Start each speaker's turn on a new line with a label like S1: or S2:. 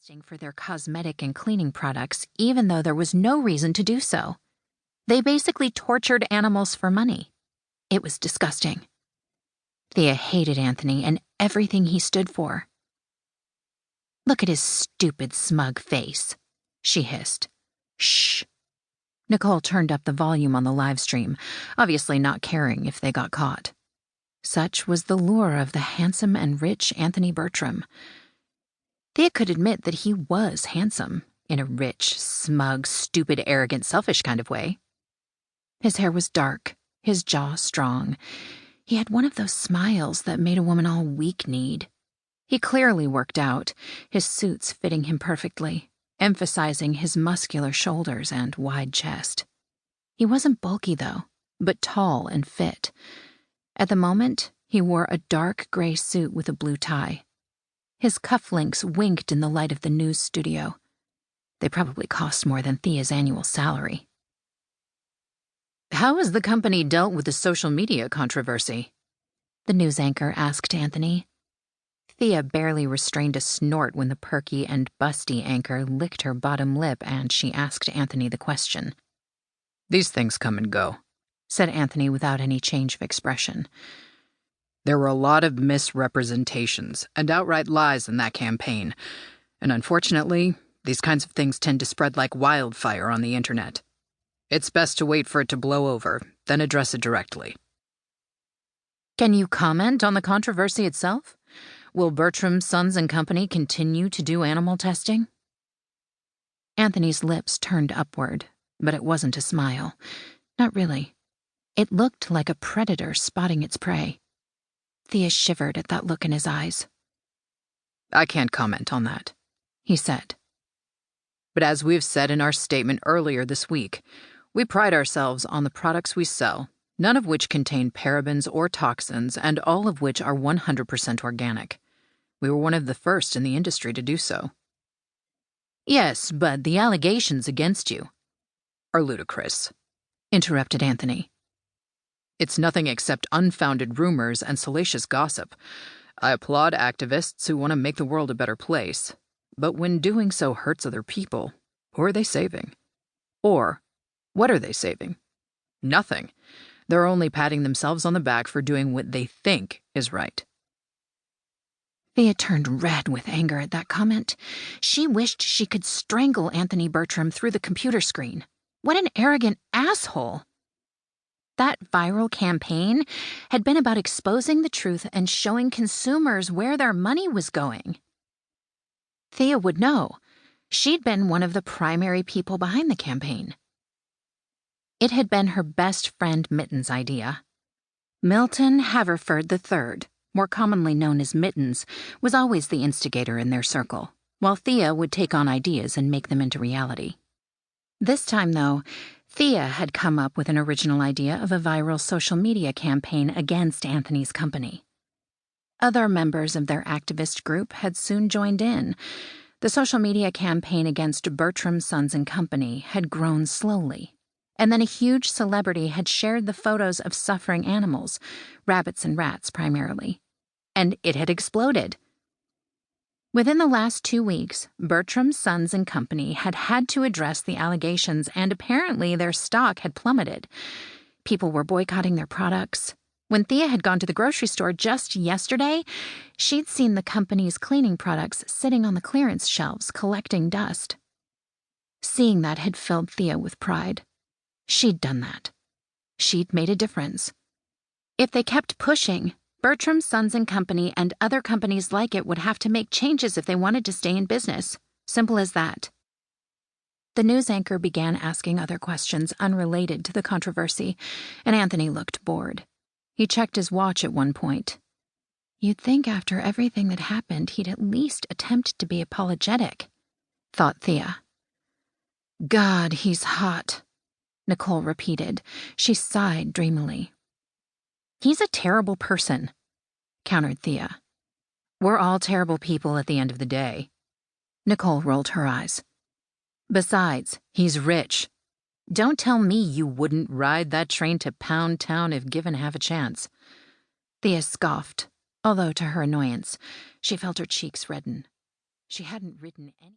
S1: testing for their cosmetic and cleaning products, even though there was no reason to do so. They basically tortured animals for money. It was disgusting. Thea hated Anthony and everything he stood for. "Look at his stupid, smug face," she hissed. "Shh." Nicole turned up the volume on the live stream, obviously not caring if they got caught. Such was the lure of the handsome and rich Anthony Bertram. Thea could admit that he was handsome, in a rich, smug, stupid, arrogant, selfish kind of way. His hair was dark, his jaw strong. He had one of those smiles that made a woman all weak-kneed. He clearly worked out, his suits fitting him perfectly, emphasizing his muscular shoulders and wide chest. He wasn't bulky, though, but tall and fit. At the moment, he wore a dark gray suit with a blue tie. His cufflinks winked in the light of the news studio. They probably cost more than Thea's annual salary. "How has the company dealt with the social media controversy?" the news anchor asked Anthony. Thea barely restrained a snort when the perky and busty anchor licked her bottom lip and she asked Anthony the question.
S2: "These things come and go,"
S1: said Anthony without any change of expression.
S2: "There were a lot of misrepresentations and outright lies in that campaign, and unfortunately, these kinds of things tend to spread like wildfire on the internet. It's best to wait for it to blow over, then address it directly."
S1: "Can you comment on the controversy itself? Will Bertram, Sons and Company continue to do animal testing?" Anthony's lips turned upward, but it wasn't a smile. Not really. It looked like a predator spotting its prey. Thea shivered at that look in his eyes.
S2: "I can't comment on that,"
S1: he said.
S2: "But as we've said in our statement earlier this week, we pride ourselves on the products we sell, none of which contain parabens or toxins, and all of which are 100% organic. We were one of the first in the industry to do so."
S1: "Yes, but the allegations against you
S2: are ludicrous,"
S1: interrupted Anthony.
S2: "It's nothing except unfounded rumors and salacious gossip. I applaud activists who want to make the world a better place, but when doing so hurts other people, who are they saving? Or, what are they saving? Nothing. They're only patting themselves on the back for doing what they think is right."
S1: Thea turned red with anger at that comment. She wished she could strangle Anthony Bertram through the computer screen. What an arrogant asshole! That viral campaign had been about exposing the truth and showing consumers where their money was going. Thea would know. She'd been one of the primary people behind the campaign. It had been her best friend Mitten's idea. Milton Haverford III, more commonly known as Mittens, was always the instigator in their circle, while Thea would take on ideas and make them into reality. This time, though, Thea had come up with an original idea of a viral social media campaign against Anthony's company. Other members of their activist group had soon joined in. The social media campaign against Bertram, Sons and Company had grown slowly, and then a huge celebrity had shared the photos of suffering animals, rabbits and rats primarily, and it had exploded. Within the last 2 weeks, Bertram, Sons and Company had had to address the allegations, and apparently their stock had plummeted. People were boycotting their products. When Thea had gone to the grocery store just yesterday, she'd seen the company's cleaning products sitting on the clearance shelves collecting dust. Seeing that had filled Thea with pride. She'd done that. She'd made a difference. If they kept pushing, Bertram, Sons and Company and other companies like it would have to make changes if they wanted to stay in business. Simple as that. The news anchor began asking other questions unrelated to the controversy, and Anthony looked bored. He checked his watch at one point. You'd think after everything that happened he'd at least attempt to be apologetic, thought Thea. God, he's hot, Nicole repeated. She sighed dreamily. He's a terrible person, countered Thea. We're all terrible people at the end of the day. Nicole rolled her eyes. Besides, he's rich. Don't tell me you wouldn't ride that train to Pound Town if given half a chance. Thea scoffed, although to her annoyance, she felt her cheeks redden. She hadn't ridden any